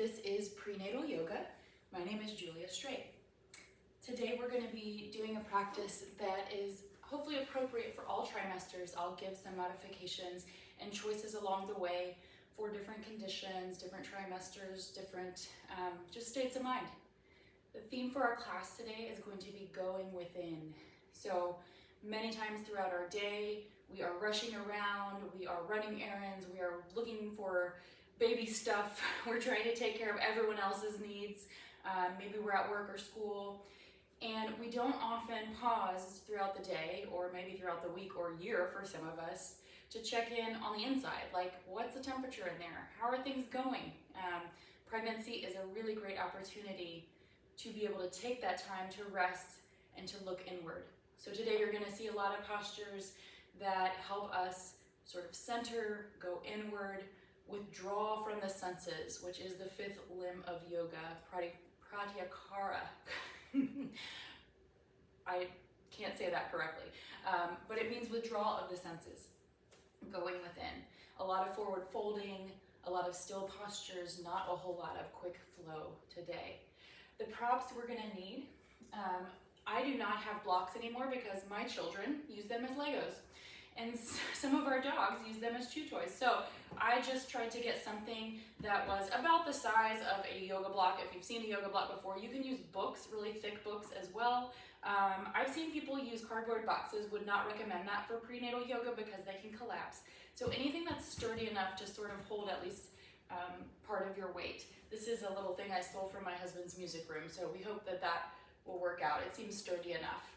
This is Prenatal Yoga. My name is Julia Straight. Today we're going to be doing a practice that is hopefully appropriate for all trimesters. I'll give some modifications and choices along the way for different conditions, different trimesters, different just states of mind. The theme for our class today is going to be going within. So many times throughout our day, we are rushing around, we are running errands, we are looking for baby stuff, we're trying to take care of everyone else's needs, maybe we're at work or school, and we don't often pause throughout the day, or maybe throughout the week or year for some of us, to check in on the inside, like what's the temperature in there, how are things going? Pregnancy is a really great opportunity to be able to take that time to rest and to look inward. So today you're going to see a lot of postures that help us sort of center, go inward, withdraw from the senses, which is the fifth limb of yoga, pratyahara. I can't say that correctly, but it means withdrawal of the senses, going within. A lot of forward folding, a lot of still postures, not a whole lot of quick flow today. The props we're going to need, I do not have blocks anymore because my children use them as Legos. And some of our dogs use them as chew toys. So I just tried to get something that was about the size of a yoga block. If you've seen a yoga block before, you can use books, really thick books as well. I've seen people use cardboard boxes, would not recommend that for prenatal yoga because they can collapse. So anything that's sturdy enough to sort of hold at least part of your weight. This is a little thing I stole from my husband's music room, so we hope that that will work out. It seems sturdy enough.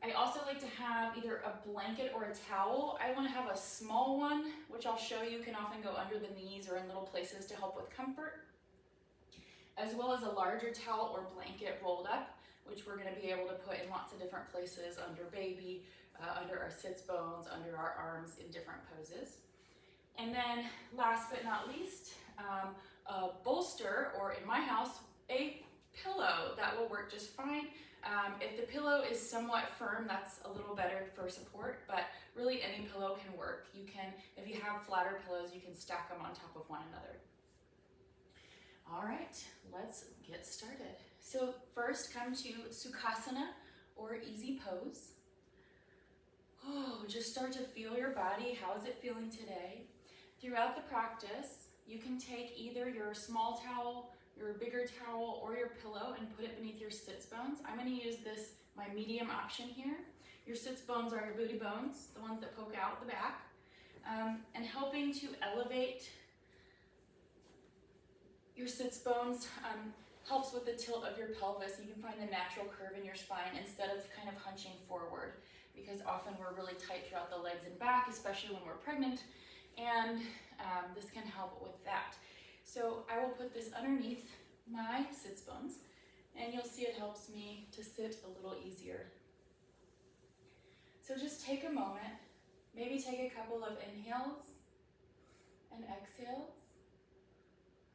I also like to have either a blanket or a towel. I want to have a small one, which I'll show you can often go under the knees or in little places to help with comfort, as well as a larger towel or blanket rolled up, which we're going to be able to put in lots of different places, under baby, under our sits bones, under our arms in different poses. And then last but not least, a bolster, or in my house, a pillow. That will work just fine. If the pillow is somewhat firm, that's a little better for support, but really any pillow can work. You can, if you have flatter pillows, you can stack them on top of one another. All right, let's get started. So first come to Sukhasana, or easy pose. Just start to feel your body. How is it feeling today? Throughout the practice, you can take either your small towel, your bigger towel, or your pillow and put it beneath your sits bones. I'm going to use this, my medium option here. Your sits bones are your booty bones, the ones that poke out the back, and helping to elevate your sits bones helps with the tilt of your pelvis. You can find the natural curve in your spine instead of kind of hunching forward, because often we're really tight throughout the legs and back, especially when we're pregnant, and this can help with that. So I will put this underneath my sits bones, and you'll see it helps me to sit a little easier. So just take a moment, maybe take a couple of inhales and exhales,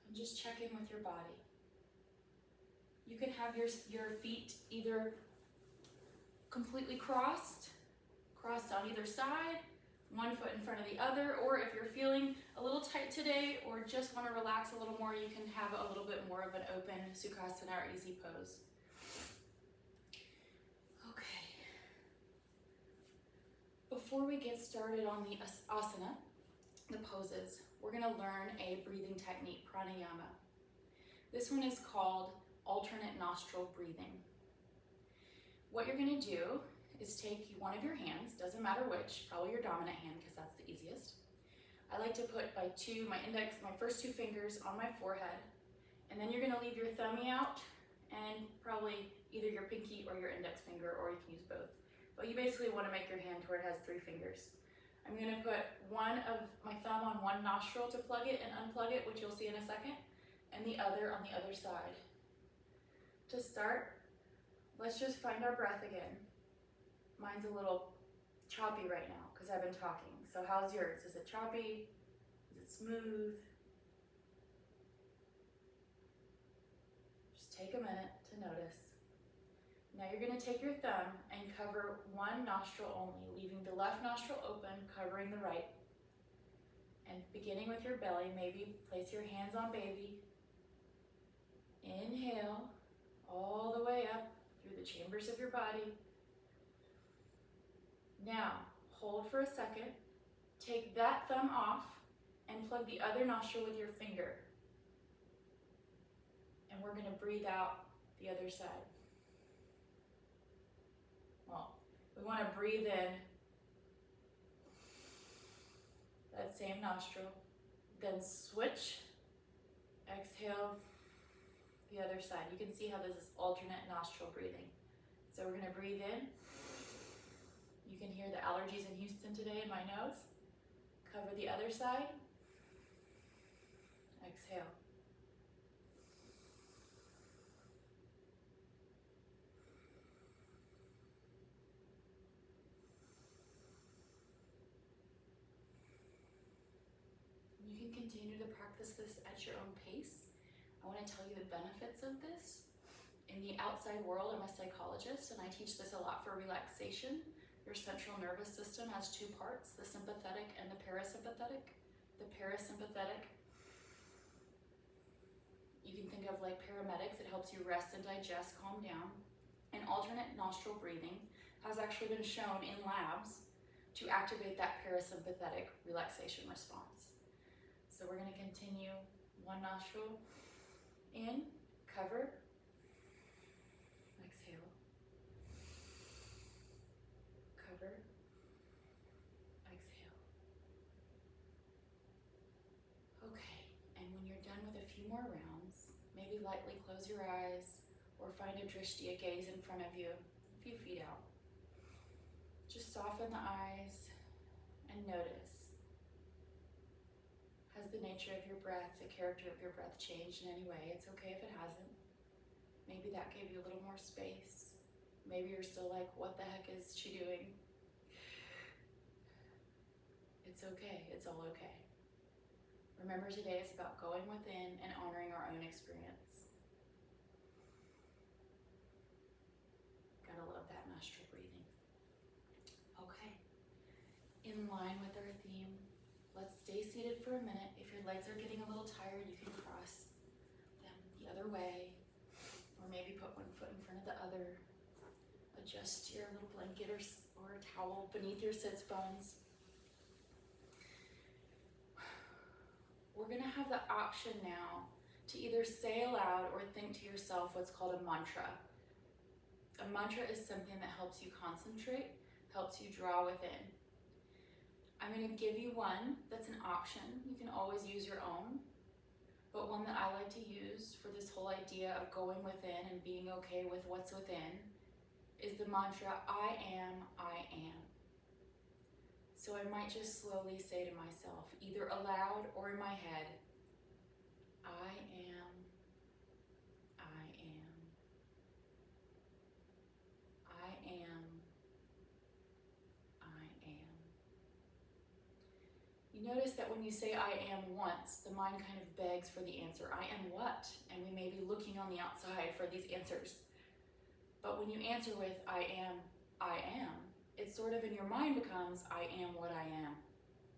and just check in with your body. You can have your feet either completely crossed on either side, one foot in front of the other, or if you're feeling a little tight today or just want to relax a little more, you can have a little bit more of an open Sukhasana or easy pose. Okay. Before we get started on the asana, the poses, we're going to learn a breathing technique, pranayama. This one is called alternate nostril breathing. What you're going to do is take one of your hands, doesn't matter which, probably your dominant hand because that's the easiest. I like to put my first two fingers on my forehead, and then you're going to leave your thumb out and probably either your pinky or your index finger, or you can use both. But you basically want to make your hand to where it has 3 fingers. I'm going to put one of my thumb on one nostril to plug it and unplug it, which you'll see in a second, and the other on the other side. To start, let's just find our breath again. Mine's a little choppy right now because I've been talking. So how's yours? Is it choppy? Is it smooth? Just take a minute to notice. Now you're going to take your thumb and cover one nostril only, leaving the left nostril open, covering the right. And beginning with your belly, maybe place your hands on baby Inhale all the way up through the chambers of your body. Now, hold for a second. Take that thumb off and plug the other nostril with your finger. And we're gonna breathe out the other side. Well, we wanna breathe in that same nostril, then switch, exhale the other side. You can see how this is alternate nostril breathing. So we're gonna breathe in. You can hear the allergies in Houston today in my nose. Cover the other side. Exhale. You can continue to practice this at your own pace. I want to tell you the benefits of this. In the outside world, I'm a psychologist, and I teach this a lot for relaxation. Your central nervous system has two parts, the sympathetic and the parasympathetic. The parasympathetic, you can think of like paramedics. It helps you rest and digest, calm down. And alternate nostril breathing has actually been shown in labs to activate that parasympathetic relaxation response. So we're going to continue one nostril in, cover, exhale, cover, exhale. Okay, and when you're done with a few more rounds, maybe lightly close your eyes or find a drishti, a gaze in front of you, a few feet out. Just soften the eyes and notice. Has the nature of your breath, the character of your breath changed in any way? It's okay if it hasn't. Maybe that gave you a little more space. Maybe you're still like, what the heck is she doing? It's okay, it's all okay. Remember, today is about going within and honoring our own experience. Gotta love that nostril breathing. Okay, in line with our theme, let's stay seated for a minute. If your legs are getting a little tired, you can cross them the other way, or maybe put one foot in front of the other. Adjust your little blanket or a towel beneath your sits bones. We're gonna have the option now to either say aloud or think to yourself what's called a mantra. A mantra is something that helps you concentrate, helps you draw within. I'm going to give you one that's an option. You can always use your own, but one that I like to use for this whole idea of going within and being okay with what's within is the mantra, I am, I am. So I might just slowly say to myself, either aloud or in my head, I am, I am, I am, I am. You notice that when you say I am once, the mind kind of begs for the answer, I am what? And we may be looking on the outside for these answers. But when you answer with I am, it sort of in your mind becomes I am what I am.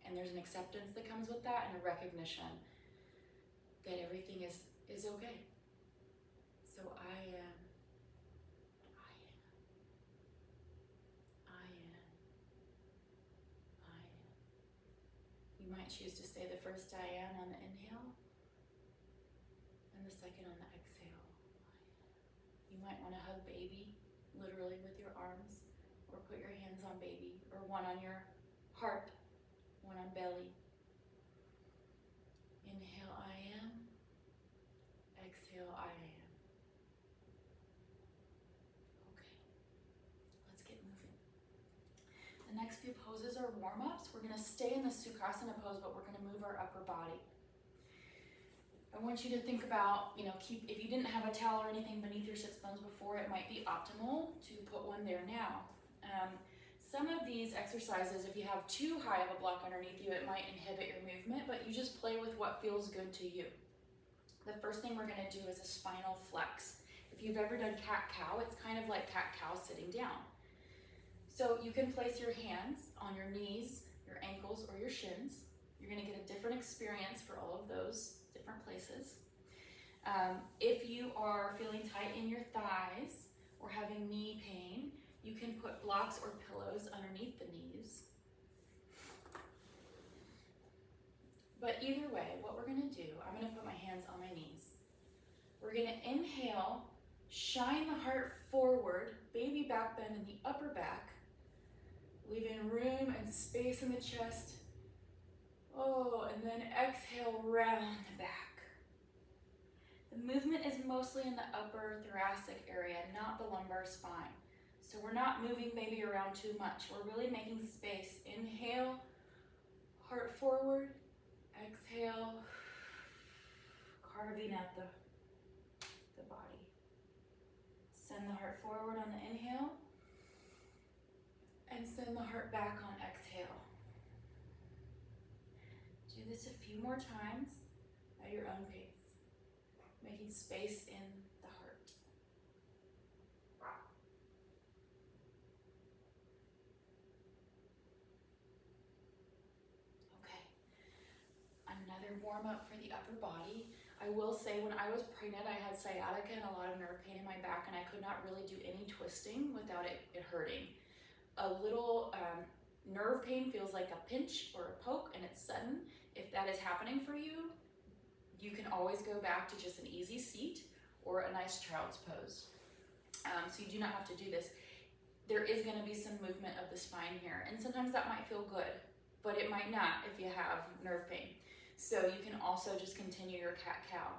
And there's an acceptance that comes with that and a recognition that everything is okay. So I am, I am, I am, I am. You might choose to say the first I am on the inhale and the second on the exhale. You might want to hug baby, literally with your arms, or put your hands on baby, or one on your heart, one on belly. Inhale, I am. Exhale, I am. Okay, let's get moving. The next few poses are warm-ups. We're gonna stay in the Sukhasana pose, but we're gonna move our upper body. I want you to think about, if you didn't have a towel or anything beneath your sits bones before, it might be optimal to put one there now. Some of these exercises, if you have too high of a block underneath you, it might inhibit your movement, but you just play with what feels good to you. The first thing we're gonna do is a spinal flex. If you've ever done cat-cow, it's kind of like cat-cow sitting down. So you can place your hands on your knees, your ankles, or your shins. You're gonna get a different experience for all of those different places. If you are feeling tight in your thighs or having knee pain, you can put blocks or pillows underneath the knees. But either way, what we're gonna do, I'm gonna put my hands on my knees. We're gonna inhale, shine the heart forward, baby back bend in the upper back, leaving room and space in the chest. Oh, and then exhale, round the back. The movement is mostly in the upper thoracic area, not the lumbar spine. So we're not moving baby around too much. We're really making space. Inhale, heart forward. Exhale, carving out the body. Send the heart forward on the inhale, and send the heart back on exhale. Do this a few more times at your own pace, making space in the heart. Okay, another warm up for the upper body. I will say when I was pregnant, I had sciatica and a lot of nerve pain in my back, and I could not really do any twisting without it hurting. A little nerve pain feels like a pinch or a poke, and it's sudden. If that is happening for you, you can always go back to just an easy seat or a nice child's pose. So you do not have to do this. There is going to be some movement of the spine here, and sometimes that might feel good, but it might not if you have nerve pain. So you can also just continue your cat-cow.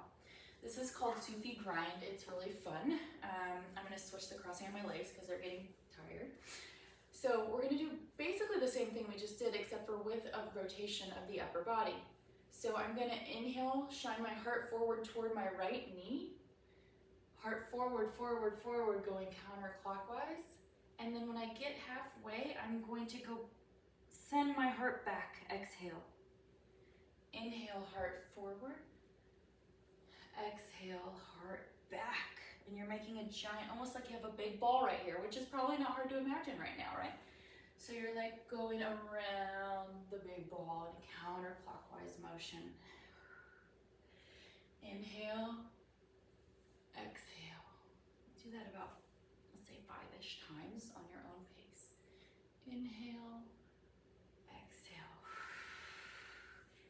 This is called Sufi grind. It's really fun. I'm going to switch the crossing on my legs because they're getting tired. So we're going to do basically the same thing we just did, except for with a rotation of the upper body. So I'm going to inhale, shine my heart forward toward my right knee. Heart forward, forward, forward, going counterclockwise. And then when I get halfway, I'm going to go send my heart back. Exhale. Inhale, heart forward. Exhale, heart back. And you're making a giant, almost like you have a big ball right here, which is probably not hard to imagine right now, right? So you're like going around the big ball in a counterclockwise motion. Inhale, exhale. Do that about, let's say 5-ish times on your own pace. Inhale, exhale.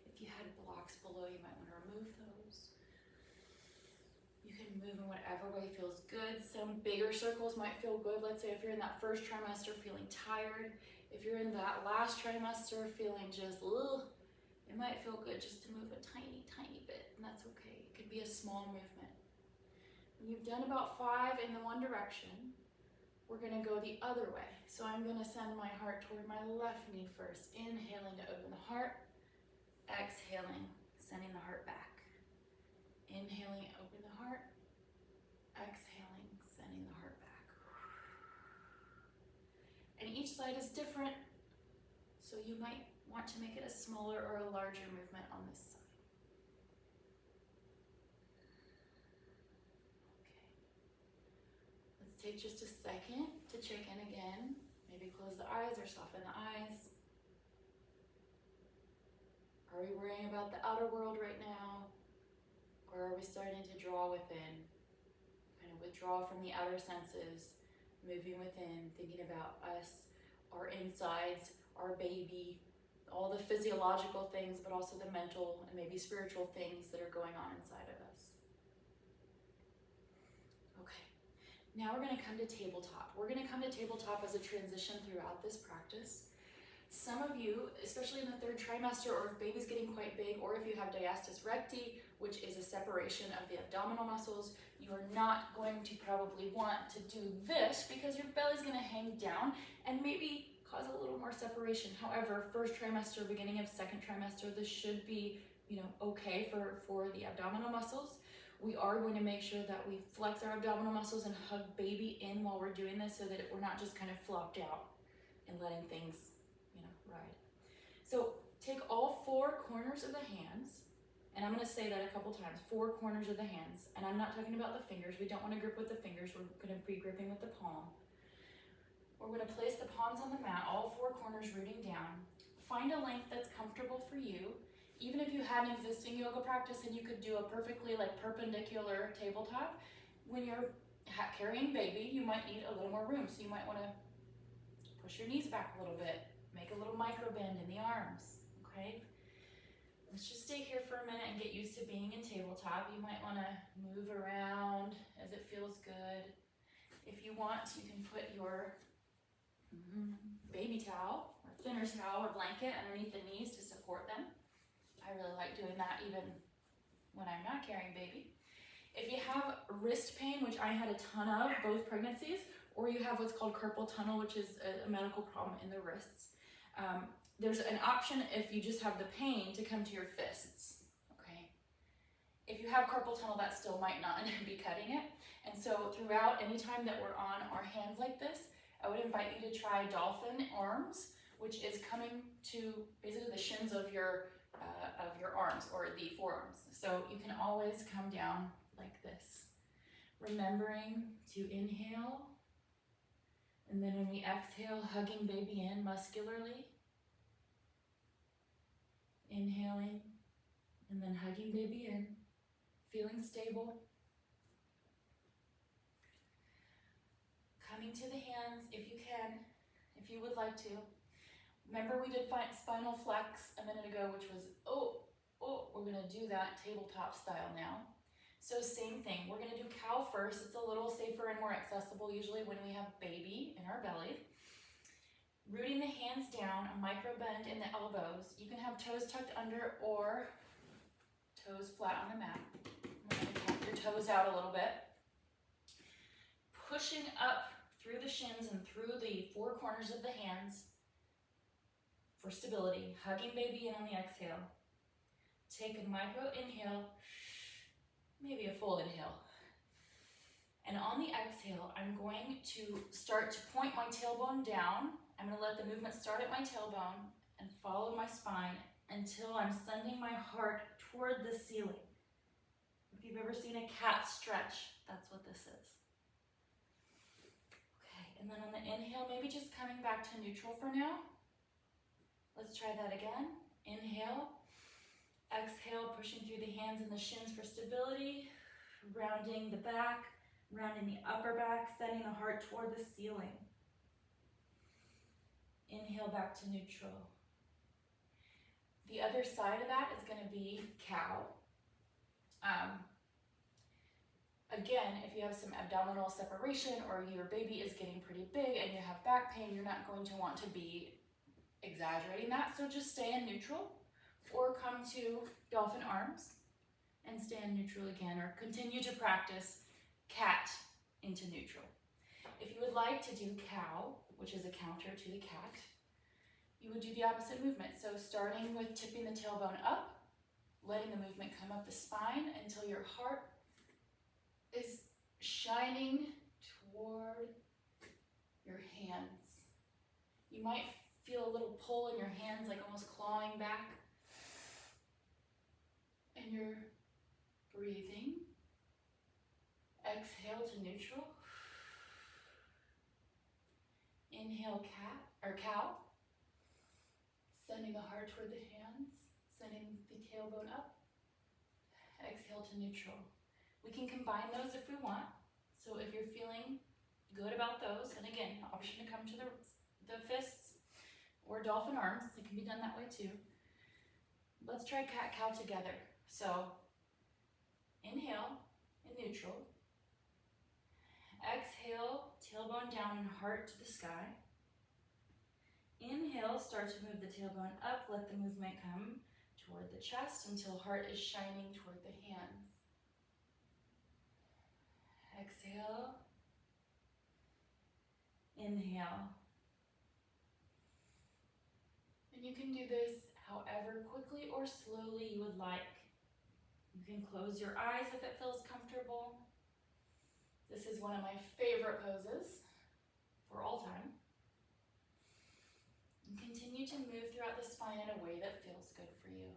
If you had blocks below, you might want to remove those. You can move in whatever way feels good. Some bigger circles might feel good. Let's say if you're in that first trimester feeling tired, if you're in that last trimester feeling just, it might feel good just to move a tiny, tiny bit, and that's okay. It could be a small movement. When you've done about 5 in the one direction, we're gonna go the other way. So I'm gonna send my heart toward my left knee first, inhaling to open the heart, exhaling, sending the heart back. Inhaling, open the heart, exhaling, sending the heart back. And each side is different, so you might want to make it a smaller or a larger movement on this side. Okay. Let's take just a second to check in again. Maybe close the eyes or soften the eyes. Are we worrying about the outer world right now? Or are we starting to draw within? Kind of withdraw from the outer senses, moving within, thinking about us, our insides, our baby, all the physiological things, but also the mental and maybe spiritual things that are going on inside of us. Okay, now we're gonna come to tabletop. We're gonna come to tabletop as a transition throughout this practice. Some of you, especially in the 3rd trimester, or if baby's getting quite big, or if you have diastasis recti, which is a separation of the abdominal muscles, you are not going to probably want to do this because your belly's gonna hang down and maybe cause a little more separation. However, 1st trimester, beginning of 2nd trimester, this should be, okay for the abdominal muscles. We are going to make sure that we flex our abdominal muscles and hug baby in while we're doing this so that we're not just kind of flopped out and letting things ride. So take all 4 corners of the hands, and I'm going to say that a couple times, 4 corners of the hands, and I'm not talking about the fingers. We don't want to grip with the fingers. We're going to be gripping with the palm. We're going to place the palms on the mat, all 4 corners rooting down. Find a length that's comfortable for you. Even if you had an existing yoga practice and you could do a perfectly like perpendicular tabletop, when you're carrying baby, you might need a little more room. So you might want to push your knees back a little bit, make a little micro bend in the arms, okay? Let's just stay here for a minute and get used to being in tabletop. You might want to move around as it feels good. If you want, you can put your baby towel or thinner towel or blanket underneath the knees to support them. I really like doing that even when I'm not carrying baby. If you have wrist pain, which I had a ton of both pregnancies, or you have what's called carpal tunnel, which is a medical problem in the wrists, there's an option if you just have the pain to come to your fists, okay? If you have carpal tunnel, that still might not be cutting it. And so throughout, anytime that we're on our hands like this, I would invite you to try dolphin arms, which is coming to basically the shins of your arms or the forearms. So you can always come down like this, remembering to inhale, and then when we exhale, hugging baby in muscularly, inhaling, and then hugging baby in, feeling stable. Coming to the hands if you can, if you would like to. Remember we did spinal flex a minute ago, which was, we're gonna do that tabletop style now. So same thing, we're gonna do cow first. It's a little safer and more accessible usually when we have baby in our belly. Rooting the hands down, a micro bend in the elbows. You can have toes tucked under or toes flat on the mat. We're gonna count your toes out a little bit. Pushing up through the shins and through the four corners of the hands for stability. Hugging baby in on the exhale. Take a micro inhale, maybe a full inhale. And on the exhale, I'm going to start to point my tailbone down. I'm going to let the movement start at my tailbone and follow my spine until I'm sending my heart toward the ceiling. If you've ever seen a cat stretch, that's what this is. Okay, and then on the inhale, maybe just coming back to neutral for now. Let's try that again. Inhale. Exhale, pushing through the hands and the shins for stability. Rounding the back, rounding the upper back, sending the heart toward the ceiling. Inhale back to neutral. The other side of that is going to be cow. Again, if you have some abdominal separation or your baby is getting pretty big and you have back pain, you're not going to want to be exaggerating that. So just stay in neutral or come to dolphin arms and stay in neutral again, or continue to practice cat into neutral. If you would like to do cow, which is a counter to the cat, you would do the opposite movement. So starting with tipping the tailbone up, letting the movement come up the spine until your heart is shining toward your hands. You might feel a little pull in your hands, like almost clawing back. And you're breathing. Exhale to neutral. Inhale cat or cow. Sending the heart toward the hands, sending the tailbone up. Exhale to neutral. We can combine those if we want. So if you're feeling good about those, and again, option to come to the fists or dolphin arms, it can be done that way too. Let's try cat-cow together. So inhale in neutral. Exhale, tailbone down and heart to the sky. Inhale, start to move the tailbone up, let the movement come toward the chest until heart is shining toward the hands. Exhale. Inhale. And you can do this however quickly or slowly you would like. You can close your eyes if it feels comfortable. This is one of my favorite poses for all time. And continue to move throughout the spine in a way that feels good for you.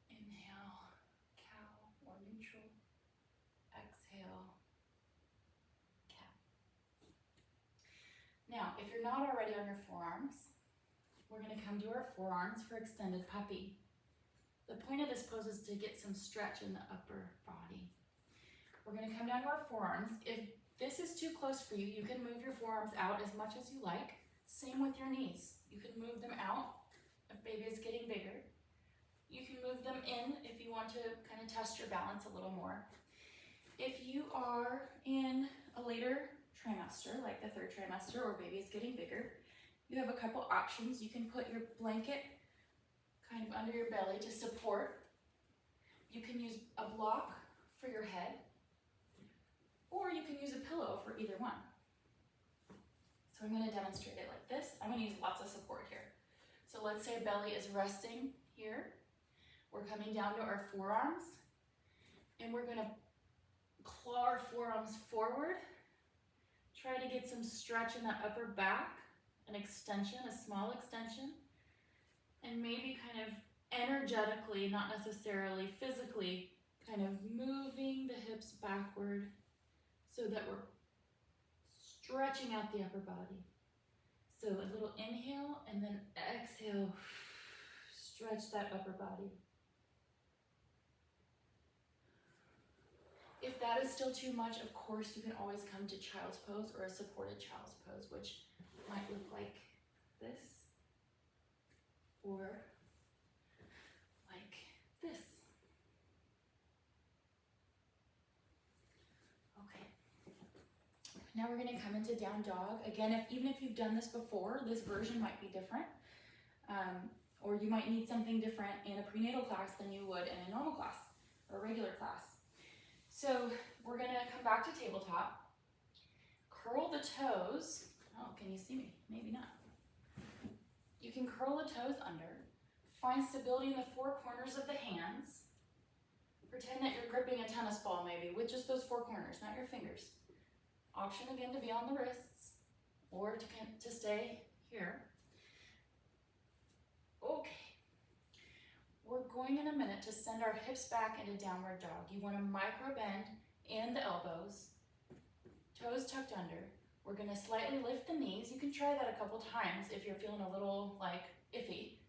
Inhale, cow or neutral. Exhale, cat. Now, if you're not already on your forearms, We're gonna come to our forearms for extended puppy. The point of this pose is to get some stretch in the upper body. We're gonna come down to our forearms. If this is too close for you, you can move your forearms out as much as you like. Same with your knees. You can move them out if baby is getting bigger. You can move them in if you want to kind of test your balance a little more. If you are in a later trimester, like the 3rd trimester, or baby is getting bigger, you have a couple options. You can put your blanket kind of under your belly to support. You can use a block for your head, or you can use a pillow for either one. So I'm going to demonstrate it like this. I'm going to use lots of support here. So let's say belly is resting here. We're coming down to our forearms, and we're going to claw our forearms forward. Try to get some stretch in that upper back, an extension, a small extension, and maybe kind of energetically, not necessarily physically, kind of moving the hips backward so that we're stretching out the upper body. So a little inhale and then exhale, stretch that upper body. If that is still too much, of course, you can always come to child's pose or a supported child's pose, which might look like this or like this. Okay. Now we're going to come into down dog. Again, even if you've done this before, this version might be different. Or you might need something different in a prenatal class than you would in a normal class or a regular class. So we're going to come back to tabletop, curl the toes. Oh, can you see me? Maybe not. You can curl the toes under, find stability in the 4 corners of the hands. Pretend that you're gripping a tennis ball maybe with just those 4 corners, not your fingers. Option again to be on the wrists or to stay here. Okay. We're going in a minute to send our hips back into downward dog. You want to micro bend in the elbows, toes tucked under. We're going to slightly lift the knees. You can try that a couple times if you're feeling a little like iffy.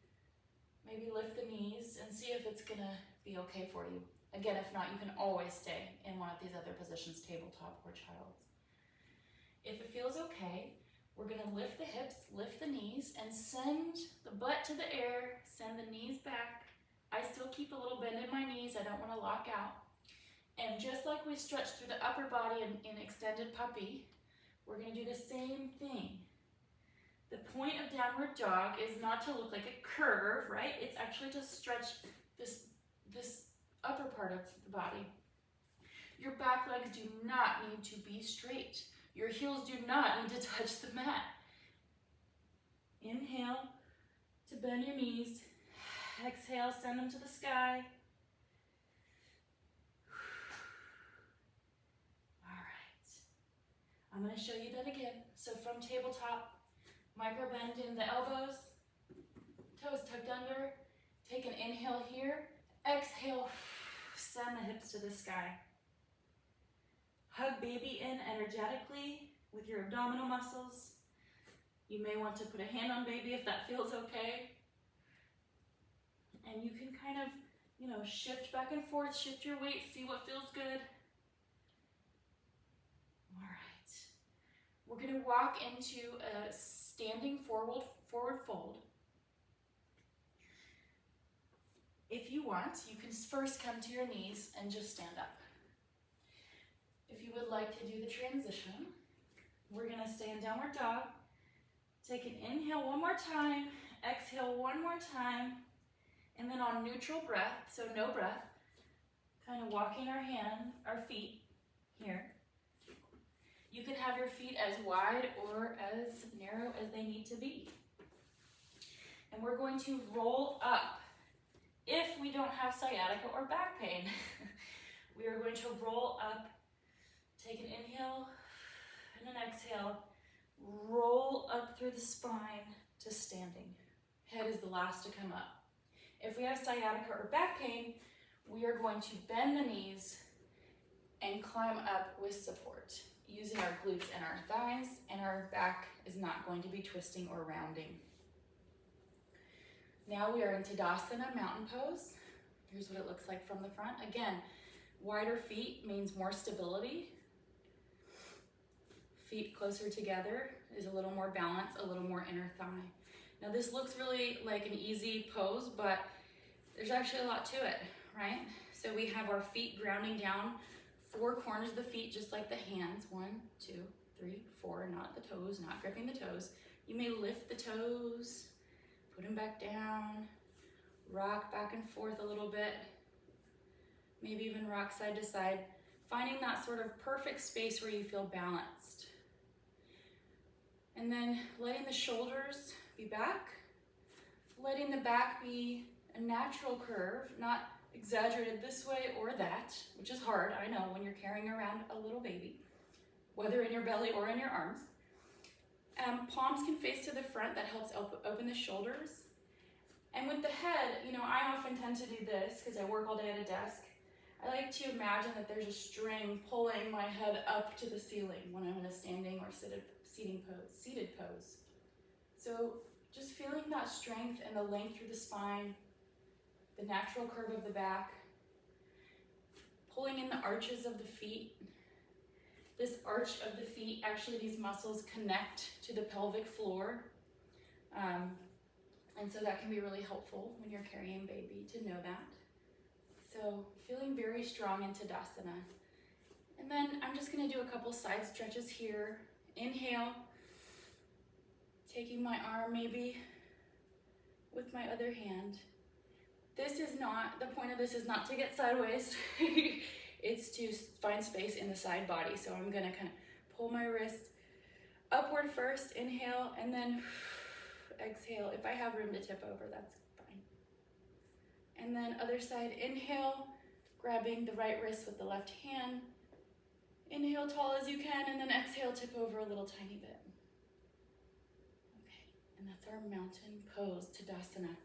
Maybe lift the knees and see if it's going to be okay for you. Again, if not, you can always stay in one of these other positions, tabletop or child's. If it feels okay, we're going to lift the hips, lift the knees, and send the butt to the air, send the knees back. I still keep a little bend in my knees. I don't want to lock out. And just like we stretch through the upper body in extended puppy, we're going to do the same thing. The point of downward dog is not to look like a curve, right? It's actually to stretch this upper part of the body. Your back legs do not need to be straight. Your heels do not need to touch the mat. Inhale to bend your knees. Exhale, send them to the sky. All right. I'm going to show you that again. So from tabletop, micro bend in the elbows, toes tucked under. Take an inhale here. Exhale, send the hips to the sky. Hug baby in energetically with your abdominal muscles. You may want to put a hand on baby if that feels okay. And you can kind of, shift back and forth, shift your weight, see what feels good. All right. We're going to walk into a standing forward fold. If you want, you can first come to your knees and just stand up. If you would like to do the transition, we're going to stay in downward dog. Take an inhale one more time, exhale one more time, and then on neutral breath, so no breath, kind of walking our feet here. You can have your feet as wide or as narrow as they need to be. And we're going to roll up. If we don't have sciatica or back pain, we are going to roll up. Take an inhale and an exhale. Roll up through the spine to standing. Head is the last to come up. If we have sciatica or back pain, we are going to bend the knees and climb up with support, using our glutes and our thighs, and our back is not going to be twisting or rounding. Now we are in Tadasana, mountain pose. Here's what it looks like from the front. Again, wider feet means more stability. Feet closer together is a little more balance, a little more inner thigh. Now this looks really like an easy pose, but there's actually a lot to it, right? So we have our feet grounding down, 4 corners of the feet, just like the hands. 1, 2, 3, 4, not the toes, not gripping the toes. You may lift the toes, put them back down, rock back and forth a little bit, maybe even rock side to side, finding that sort of perfect space where you feel balanced. And then letting the shoulders be back, letting the back be a natural curve, not exaggerated this way or that, which is hard, I know, when you're carrying around a little baby, whether in your belly or in your arms. Palms can face to the front, that helps open the shoulders. And with the head, you know, I often tend to do this because I work all day at a desk. I like to imagine that there's a string pulling my head up to the ceiling when I'm in a standing or seated pose. So just feeling that strength and the length through the spine, the natural curve of the back, pulling in the arches of the feet. This arch of the feet, actually these muscles connect to the pelvic floor. And so that can be really helpful when you're carrying baby to know that. So feeling very strong in Tadasana. And then I'm just gonna do a couple side stretches here. Inhale, taking my arm maybe with my other hand. This is not, the point of this is not to get sideways. It's to find space in the side body. So I'm gonna kind of pull my wrist upward first, inhale, and then exhale. If I have room to tip over, that's fine. And then other side, inhale, grabbing the right wrist with the left hand. Inhale tall as you can, and then exhale, tip over a little tiny bit. Okay, and that's our mountain pose, Tadasana.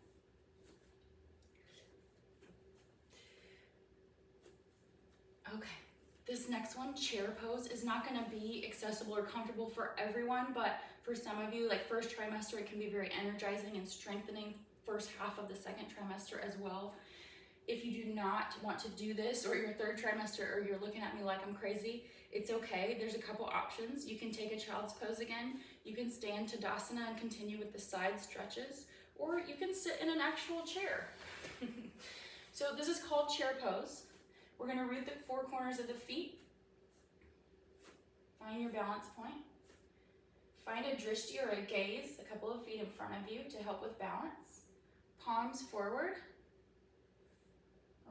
Okay, this next one, chair pose, is not gonna be accessible or comfortable for everyone, but for some of you, like first trimester, it can be very energizing and strengthening first half of the second trimester as well. If you do not want to do this, or your third trimester, or you're looking at me like I'm crazy, it's okay. There's a couple options. You can take a child's pose again. You can stay in Tadasana and continue with the side stretches, or you can sit in an actual chair. So this is called chair pose. We're gonna root the 4 corners of the feet. Find your balance point. Find a drishti or a gaze a couple of feet in front of you to help with balance. Palms forward.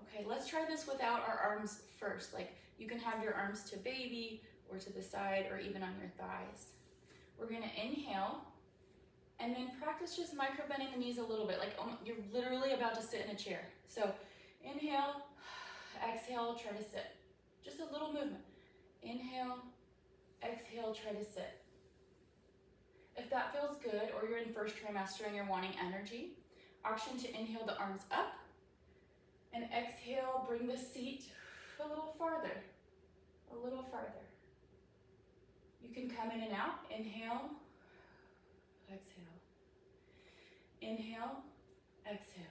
Okay, let's try this without our arms first. Like you can have your arms to baby or to the side or even on your thighs. We're gonna inhale and then practice just micro bending the knees a little bit, like you're literally about to sit in a chair. So inhale, exhale, try to sit. Just a little movement. Inhale, exhale, try to sit. If that feels good, or you're in first trimester and you're wanting energy, option to inhale the arms up, and exhale, bring the seat a little farther, a little farther. You can come in and out, inhale, exhale. Inhale, exhale.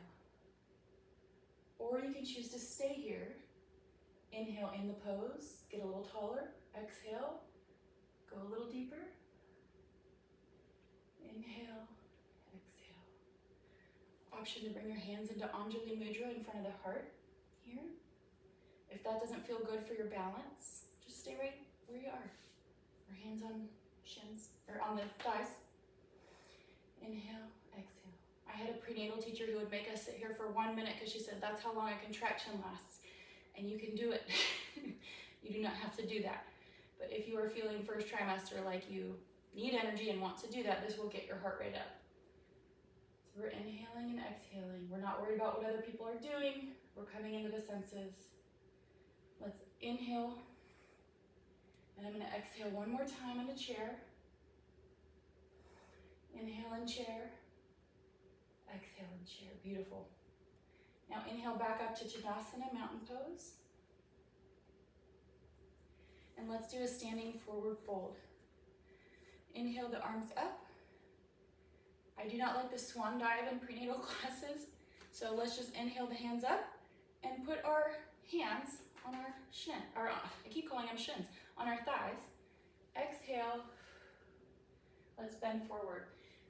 Or you can choose to stay here. Inhale in the pose, get a little taller. Exhale, go a little deeper. Inhale, exhale. Option to bring your hands into Anjali Mudra in front of the heart here. If that doesn't feel good for your balance, just stay right where you are. Or hands on shins, or on the thighs. Inhale, exhale. I had a prenatal teacher who would make us sit here for 1 minute because she said that's how long a contraction lasts. And you can do it. You do not have to do that. But if you are feeling first trimester like you need energy and want to do that, this will get your heart rate up. So we're inhaling and exhaling. We're not worried about what other people are doing. We're coming into the senses. Let's inhale. And I'm gonna exhale one more time in a chair. Inhale in chair. Exhale in chair, beautiful. Now inhale back up to Tadasana, mountain pose. And let's do a standing forward fold. Inhale the arms up. I do not like the swan dive in prenatal classes, so let's just inhale the hands up and put our hands on our shin, or I keep calling them shins, on our thighs. Exhale, let's bend forward.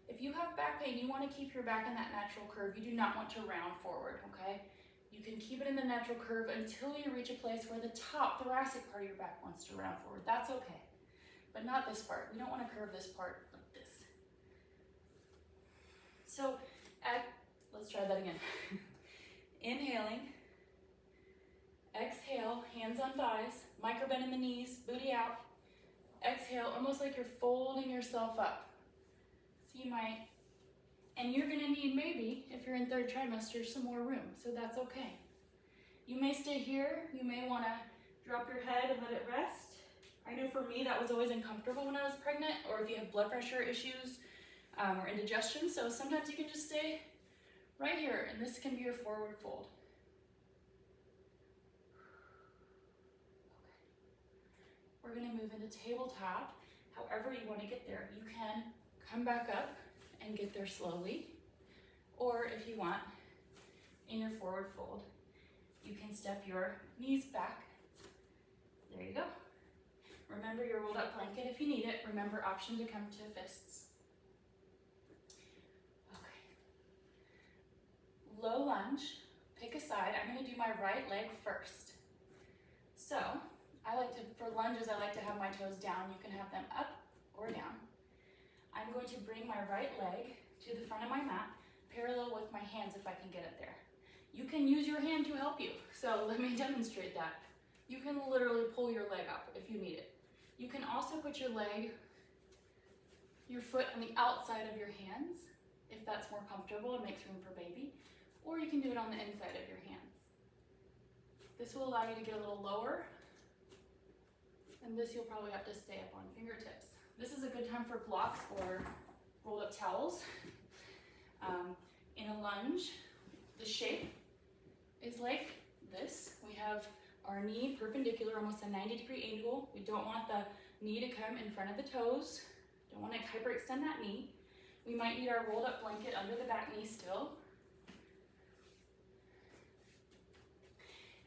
If you have back pain, you want to keep your back in that natural curve. You do not want to round forward, okay? You can keep it in the natural curve until you reach a place where the top thoracic part of your back wants to round forward. That's okay, but not this part. We don't want to curve this part like this. So, let's try that again. Inhaling, exhale, hands on thighs, micro bend in the knees, booty out. Exhale, almost like you're folding yourself up. So you might, and you're gonna need maybe, if you're in third trimester, some more room, so that's okay. You may stay here, you may wanna drop your head and let it rest. I know for me that was always uncomfortable when I was pregnant, or if you have blood pressure issues or indigestion, so sometimes you can just stay right here, and this can be your forward fold. We're gonna move into tabletop. However you wanna get there. You can come back up and get there slowly, or if you want, in your forward fold, you can step your knees back. There you go. Remember your rolled up blanket if you need it. Remember, option to come to fists. Okay. Low lunge, pick a side. I'm gonna do my right leg first. So, for lunges, I like to have my toes down. You can have them up or down. I'm going to bring my right leg to the front of my mat, parallel with my hands if I can get it there. You can use your hand to help you. So let me demonstrate that. You can literally pull your leg up if you need it. You can also put your foot on the outside of your hands, if that's more comfortable and makes room for baby, or you can do it on the inside of your hands. This will allow you to get a little lower, and this you'll probably have to stay up on fingertips. This is a good time for blocks or rolled up towels. In a lunge, the shape is like this. We have our knee perpendicular, almost a 90-degree angle. We don't want the knee to come in front of the toes. Don't want to hyperextend that knee. We might need our rolled up blanket under the back knee still.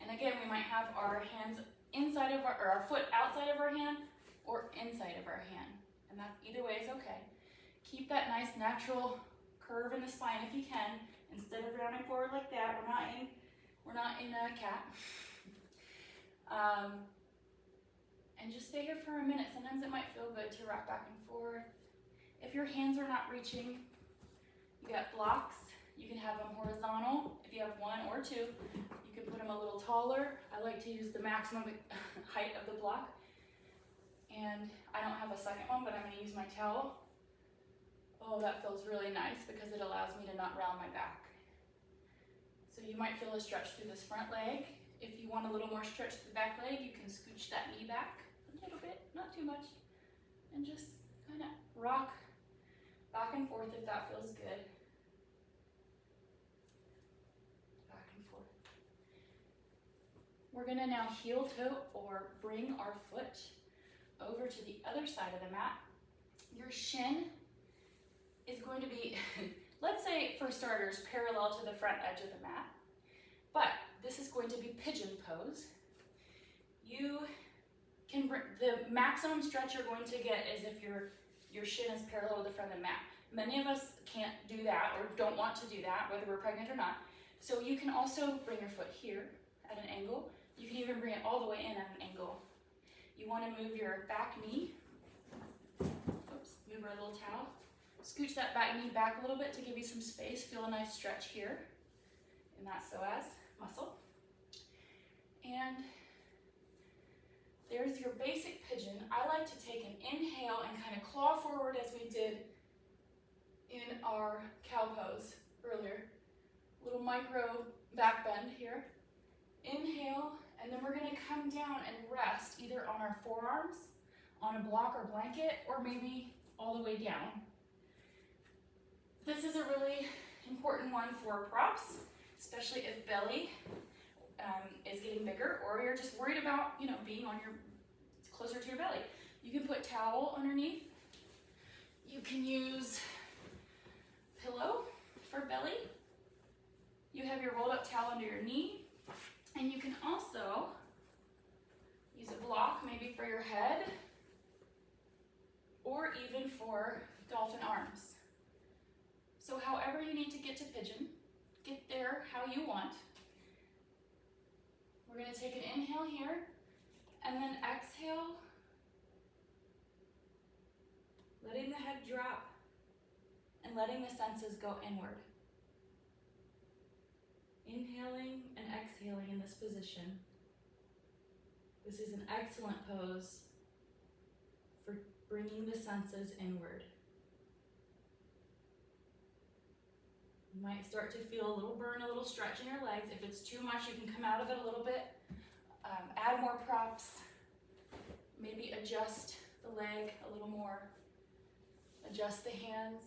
And again, we might have our hands inside of our foot outside of our hand or inside of our hand. And that's either way is okay. Keep that nice natural curve in the spine if you can, instead of rounding forward like that. We're not in a cat. And just stay here for a minute. Sometimes it might feel good to rock back and forth. If your hands are not reaching, you got blocks. You can have them horizontal. If you have one or two, you can put them a little taller. I like to use the maximum height of the block. And I don't have a second one, but I'm going to use my towel. Oh, that feels really nice because it allows me to not round my back. So you might feel a stretch through this front leg. If you want a little more stretch through the back leg, you can scooch that knee back a little bit, not too much, and just kind of rock back and forth if that feels good. Back and forth. We're going to now heel toe or bring our foot over to the other side of the mat. Your shin is going to be, let's say for starters, parallel to the front edge of the mat, but this is going to be pigeon pose. You can bring, the maximum stretch you're going to get is if your shin is parallel to the front of the mat. Many of us can't do that or don't want to do that, whether we're pregnant or not. So you can also bring your foot here at an angle. You can even bring it all the way in at an angle. You want to move your back knee. Oops, move our little towel. Scooch that back knee back a little bit to give you some space. Feel a nice stretch here in that psoas muscle. And there's your basic pigeon. I like to take an inhale and kind of claw forward as we did in our cow pose earlier. Little micro back bend here. Inhale, and then we're going to come down and rest either on our forearms, on a block or blanket, or maybe all the way down. This is a really important one for props, especially if belly is getting bigger, or you're just worried about, being on closer to your belly. You can put towel underneath. You can use pillow for belly. You have your rolled up towel under your knee, and you can also use a block maybe for your head or even for dolphin arms. So however you need to get to pigeon, get there how you want. We're going to take an inhale here and then exhale, letting the head drop and letting the senses go inward. Inhaling and exhaling in this position. This is an excellent pose for bringing the senses inward. You might start to feel a little burn, a little stretch in your legs. If it's too much, you can come out of it a little bit. Add more props. Maybe adjust the leg a little more. Adjust the hands.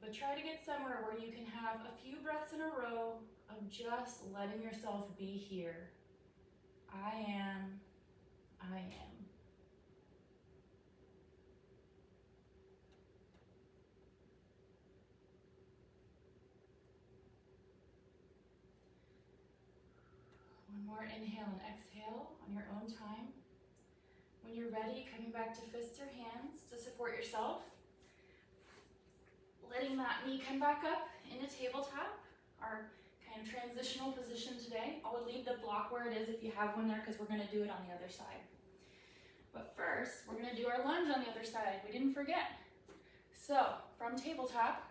But try to get somewhere where you can have a few breaths in a row of just letting yourself be here. I am. One more inhale and exhale on your own time. When you're ready, coming back to fists or hands to support yourself. Letting that knee come back up into tabletop, our kind of transitional position today. I would leave the block where it is if you have one there because we're going to do it on the other side. But first, we're going to do our lunge on the other side. We didn't forget. So, from tabletop,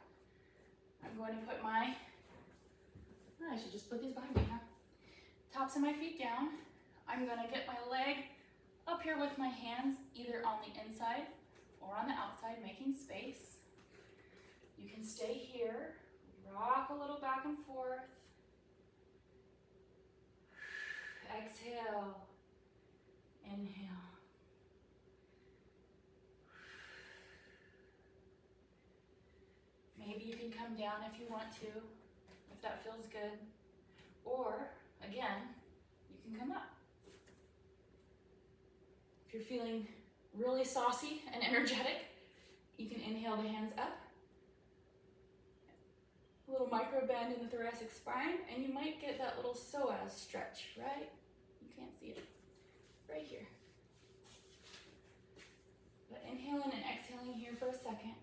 I'm going to put I should just put these behind me, huh? Tops of my feet down. I'm going to get my leg up here with my hands, either on the inside or on the outside, making space. You can stay here, rock a little back and forth. Exhale, inhale. Maybe you can come down if you want to, if that feels good. Or, again, you can come up. If you're feeling really saucy and energetic, you can inhale the hands up. A little micro bend in the thoracic spine, and you might get that little psoas stretch, right? You can't see it. Right here. But inhaling and exhaling here for a second.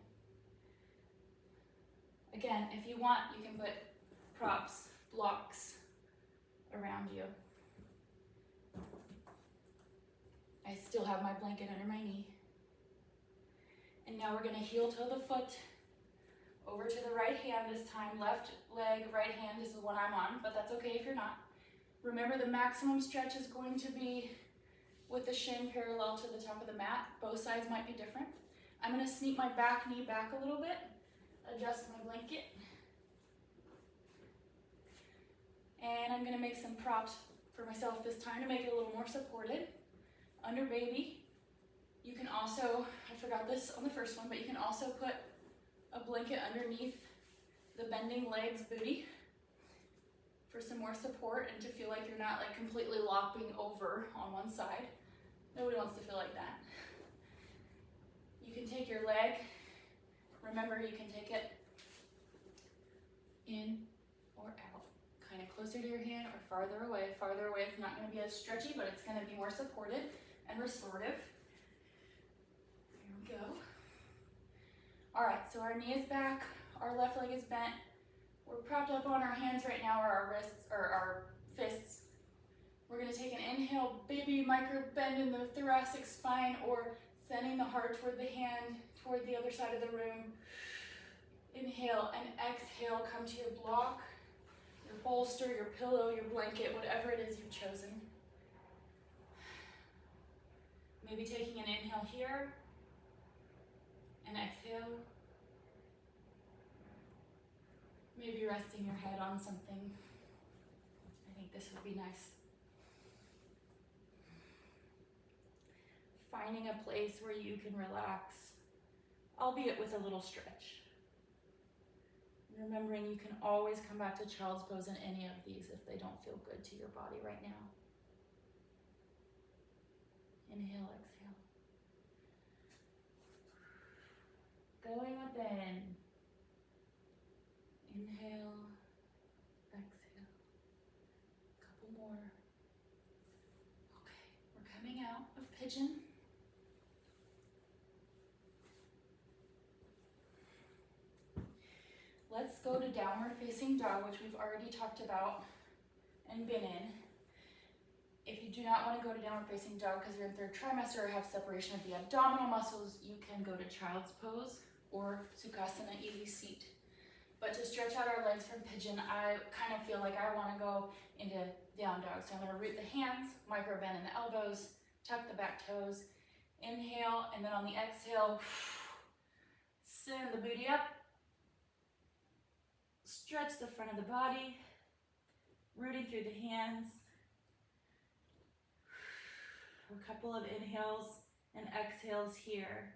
Again, if you want, you can put props, blocks around you. I still have my blanket under my knee. And now we're going to heel toe the foot over to the right hand this time. Left leg, right hand is the one I'm on, but that's okay if you're not. Remember, the maximum stretch is going to be with the shin parallel to the top of the mat. Both sides might be different. I'm going to sneak my back knee back a little bit, adjust my blanket, and I'm going to make some props for myself this time to make it a little more supported. Under baby, you can also, I forgot this on the first one, but you can also put a blanket underneath the bending legs booty for some more support and to feel like you're not like completely lopping over on one side. Nobody wants to feel like that. You can take your leg, remember you can take it in or out, kind of closer to your hand or farther away. Farther away it's not going to be as stretchy, but it's going to be more supported and restorative. Here we go. All right, so our knee is back, our left leg is bent. We're propped up on our hands right now, or our wrists, or our fists. We're gonna take an inhale, baby micro bend in the thoracic spine, or sending the heart toward the hand, toward the other side of the room. Inhale and exhale, come to your block, your bolster, your pillow, your blanket, whatever it is you've chosen. Maybe taking an inhale here, and exhale. Maybe resting your head on something. I think this would be nice. Finding a place where you can relax, albeit with a little stretch. Remembering you can always come back to child's pose in any of these if they don't feel good to your body right now. Inhale, exhale. Going within. Inhale, exhale. Couple more. Okay, we're coming out of pigeon. Let's go to downward facing dog, which we've already talked about and been in. If you do not want to go to downward facing dog because you're in third trimester or have separation of the abdominal muscles, you can go to child's pose or Sukhasana, easy seat. But to stretch out our legs from pigeon, I kind of feel like I want to go into down dog. So I'm going to root the hands, micro bend in the elbows, tuck the back toes, inhale, and then on the exhale, send the booty up, stretch the front of the body, rooting through the hands. A couple of inhales and exhales here.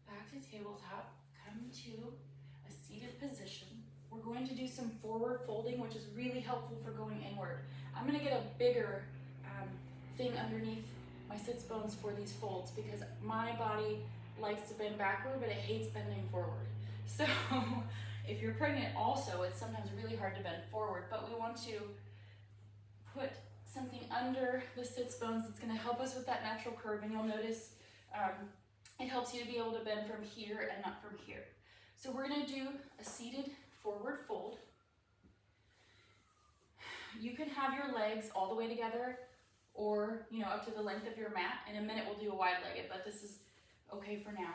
Back to tabletop, come to a seated position. We're going to do some forward folding, which is really helpful for going inward. I'm going to get a bigger thing underneath my sits bones for these folds because my body likes to bend backward, but it hates bending forward. So if you're pregnant also, it's sometimes really hard to bend forward, but we want to put something under the sits bones that's going to help us with that natural curve, and you'll notice it helps you to be able to bend from here and not from here. So we're going to do a seated forward fold. You can have your legs all the way together or, up to the length of your mat. In a minute we'll do a wide-legged, but this is okay for now.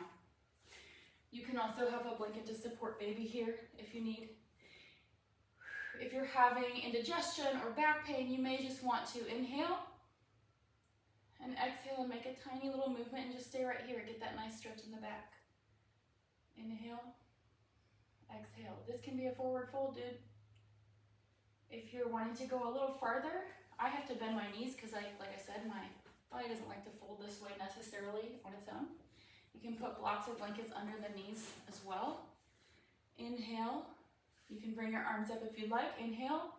You can also have a blanket to support baby here if you need. If you're having indigestion or back pain, you may just want to inhale and exhale and make a tiny little movement and just stay right here. Get that nice stretch in the back. Inhale, exhale. This can be a forward fold, dude. If you're wanting to go a little farther, I have to bend my knees because like I said, my body doesn't like to fold this way necessarily on its own. You can put blocks or blankets under the knees as well. Inhale. You can bring your arms up if you'd like. Inhale.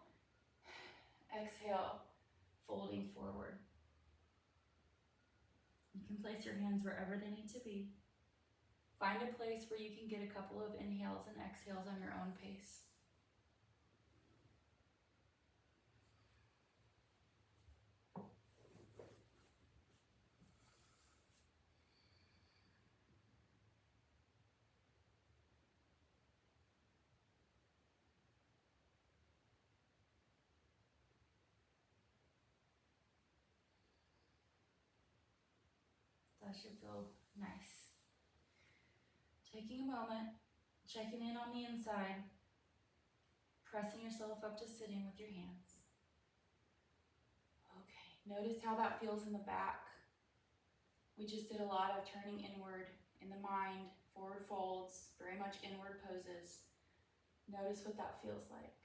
Exhale, folding forward. You can place your hands wherever they need to be. Find a place where you can get a couple of inhales and exhales on your own pace. That should feel nice. Taking a moment, checking in on the inside, pressing yourself up to sitting with your hands. Okay, notice how that feels in the back. We just did a lot of turning inward in the mind, forward folds, very much inward poses. Notice what that feels like.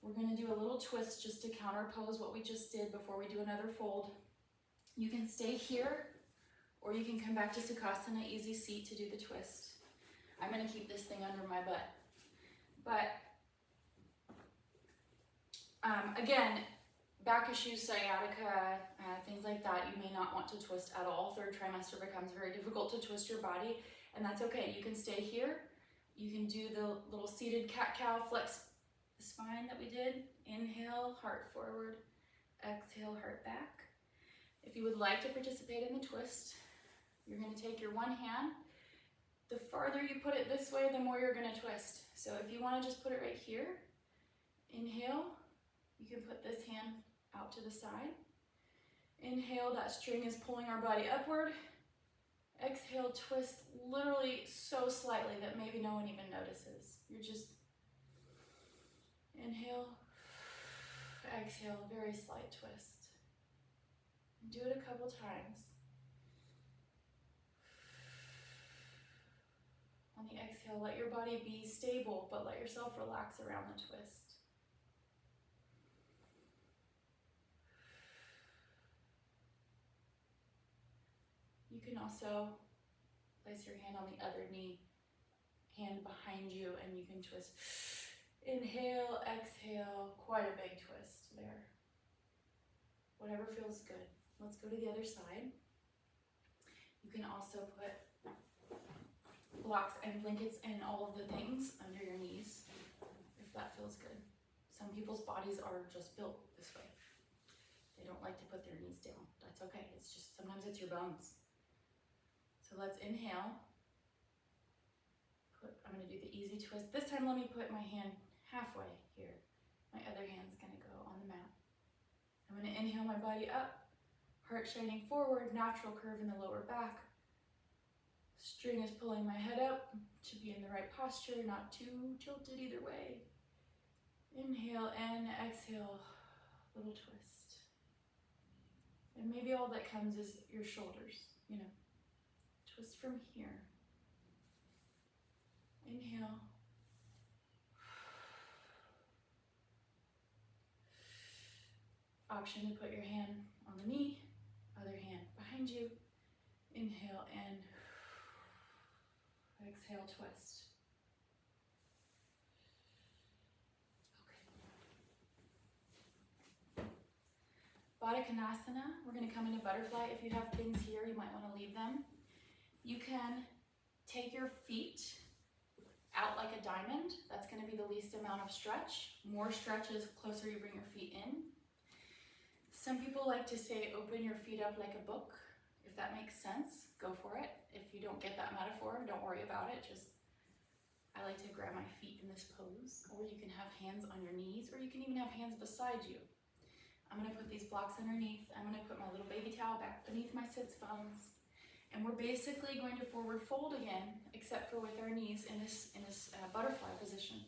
We're going to do a little twist just to counterpose what we just did before we do another fold. You can stay here, or you can come back to Sukhasana, easy seat, to do the twist. I'm going to keep this thing under my butt. But again, back issues, sciatica, things like that, you may not want to twist at all. Third trimester becomes very difficult to twist your body, and that's okay. You can stay here. You can do the little seated cat-cow, flex the spine that we did. Inhale, heart forward. Exhale, heart back. If you would like to participate in the twist, you're going to take your one hand. The farther you put it this way, the more you're going to twist. So if you want to just put it right here, inhale, you can put this hand out to the side. Inhale, that string is pulling our body upward. Exhale, twist literally so slightly that maybe no one even notices. You're just inhale, exhale, very slight twist. Do it a couple times. On the exhale, let your body be stable, but let yourself relax around the twist. You can also place your hand on the other knee, hand behind you, and you can twist. Inhale, exhale, quite a big twist there. Whatever feels good. Let's go to the other side. You can also put blocks and blankets and all of the things under your knees, if that feels good. Some people's bodies are just built this way. They don't like to put their knees down. That's okay. It's just, sometimes it's your bones. So let's inhale. I'm going to do the easy twist. This time let me put my hand halfway here. My other hand's going to go on the mat. I'm going to inhale my body up, heart shining forward, natural curve in the lower back. String is pulling my head up to be in the right posture, not too tilted either way. Inhale and exhale, little twist. And maybe all that comes is your shoulders, twist from here. Inhale. Option to put your hand on the knee, other hand behind you. Inhale and exhale, twist. Okay. Baddha-Konasana, we're going to come into butterfly. If you have pins here, you might want to leave them. You can take your feet out like a diamond. That's going to be the least amount of stretch. More stretch is closer you bring your feet in. Some people like to say open your feet up like a book. If that makes sense, go for it. If you don't get that metaphor, don't worry about it. I like to grab my feet in this pose, or you can have hands on your knees, or you can even have hands beside you. I'm going to put these blocks underneath. I'm going to put my little baby towel back beneath my sits bones. And we're basically going to forward fold again, except for with our knees in this butterfly position.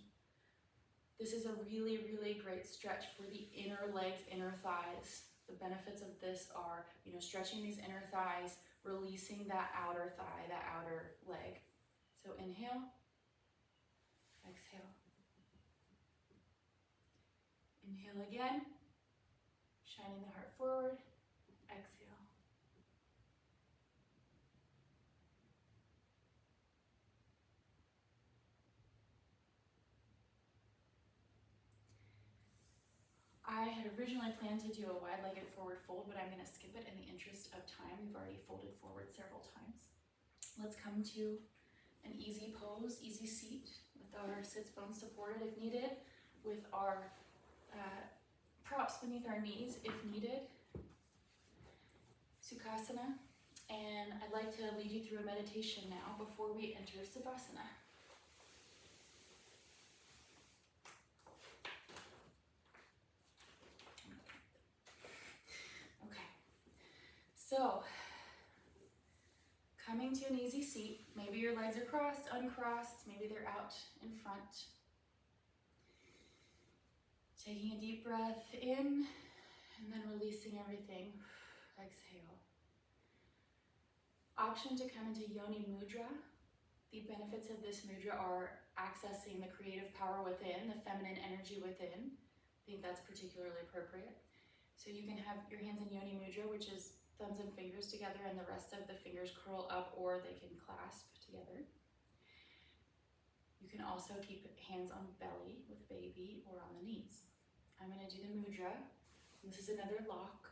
This is a really, really great stretch for the inner legs, inner thighs. The benefits of this are, stretching these inner thighs, releasing that outer thigh, that outer leg. So inhale, exhale. Inhale again, shining the heart forward, exhale. I had originally planned to do a wide-legged forward fold, but I'm going to skip it in the interest of time. We've already folded forward several times. Let's come to an easy pose, easy seat, with our sits bones supported if needed, with our props beneath our knees if needed. Sukhasana. And I'd like to lead you through a meditation now before we enter Savasana. So, coming to an easy seat, maybe your legs are crossed, uncrossed, maybe they're out in front. Taking a deep breath in, and then releasing everything. Exhale. Option to come into Yoni Mudra. The benefits of this mudra are accessing the creative power within, the feminine energy within. I think that's particularly appropriate. So you can have your hands in Yoni Mudra, which is thumbs and fingers together, and the rest of the fingers curl up, or they can clasp together. You can also keep hands on belly with baby or on the knees. I'm going to do the mudra. This is another lock.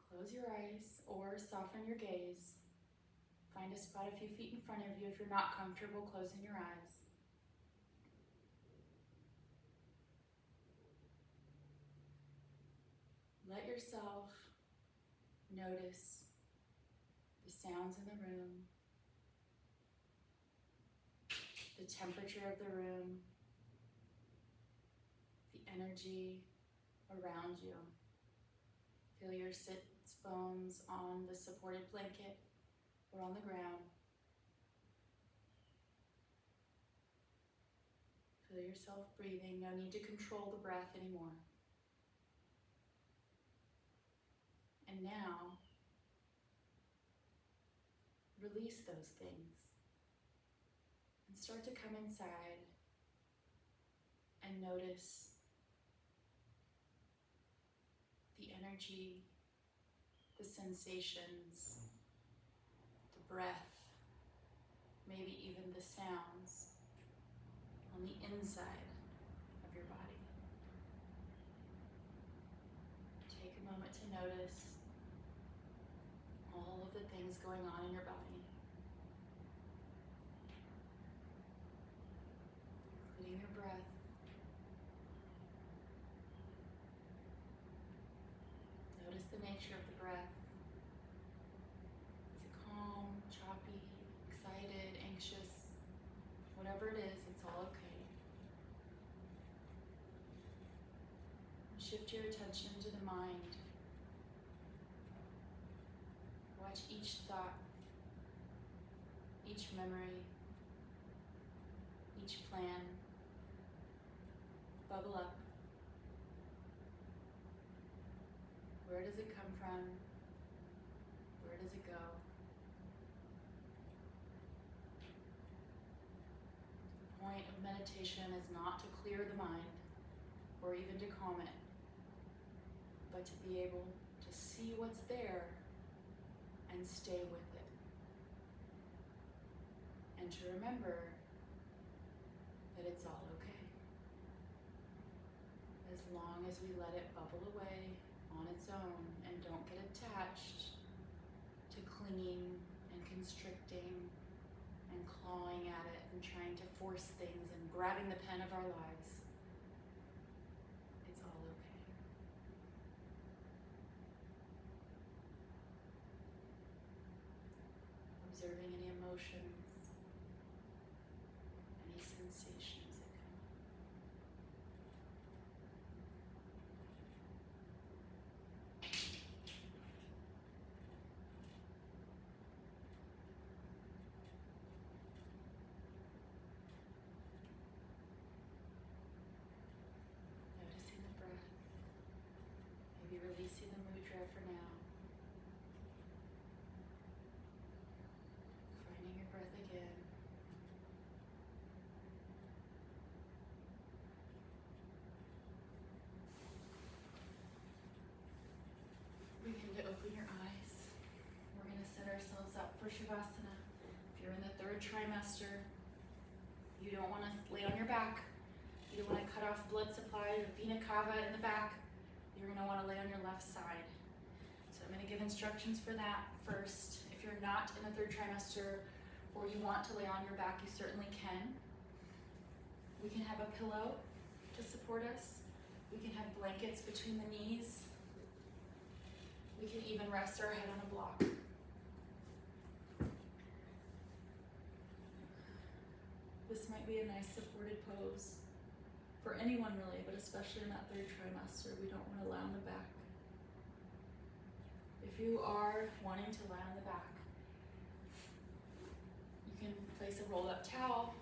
Close your eyes or soften your gaze. Find a spot a few feet in front of you. If you're not comfortable closing your eyes. Let yourself notice the sounds in the room, the temperature of the room, the energy around you. Feel your sits bones on the supported blanket or on the ground. Feel yourself breathing. No need to control the breath anymore. And now, release those things and start to come inside and notice the energy, the sensations, the breath, maybe even the sounds on the inside of your body. Take a moment to notice all of the things going on in your body, including your breath. Notice the nature of the breath. Is it calm, choppy, excited, anxious? Whatever it is, it's all okay. Shift your attention to the mind. Watch each thought, each memory, each plan bubble up. Where does it come from? Where does it go? The point of meditation is not to clear the mind or even to calm it, but to be able to see what's there and stay with it. And to remember that it's all okay. As long as we let it bubble away on its own and don't get attached to clinging and constricting and clawing at it and trying to force things and grabbing the pen of our lives. It's all okay. Observing any emotions, any sensations that come up. Noticing the breath, maybe releasing the mudra for now. Finding your breath again. Begin to open your eyes. We're going to set ourselves up for Shavasana. If you're in the third trimester, you don't want to lay on your back. You don't want to cut off blood supply or vena cava in the back. You're going to want to lay on your left side. So I'm going to give instructions for that first. If you're not in the third trimester or you want to lay on your back, you certainly can. We can have a pillow to support us. We can have blankets between the knees. We can even rest our head on a block. This might be a nice supported pose for anyone really, but especially in that third trimester, we don't want to lie on the back. If you are wanting to lie on the back, you can place a rolled up towel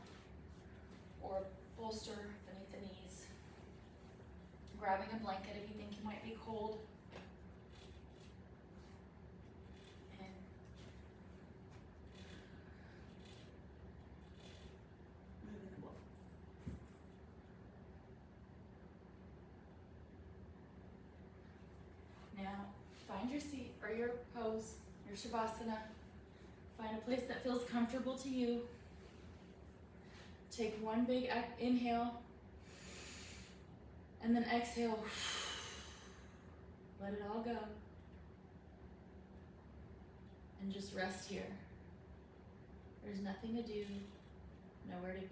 or a bolster beneath the knees. Grabbing a blanket if you think you might be cold. Now, find your seat or your pose, your Shavasana. Find a place that feels comfortable to you. Take one big inhale and then exhale. Let it all go. And just rest here. There's nothing to do, nowhere to be.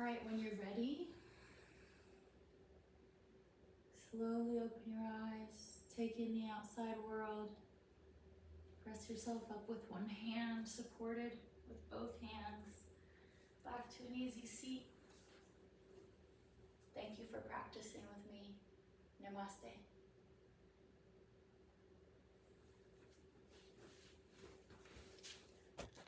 right, when you're ready, slowly open your eyes, take in the outside world. Press yourself up with one hand supported with both hands. Back to an easy seat. Thank you for practicing with me. Namaste.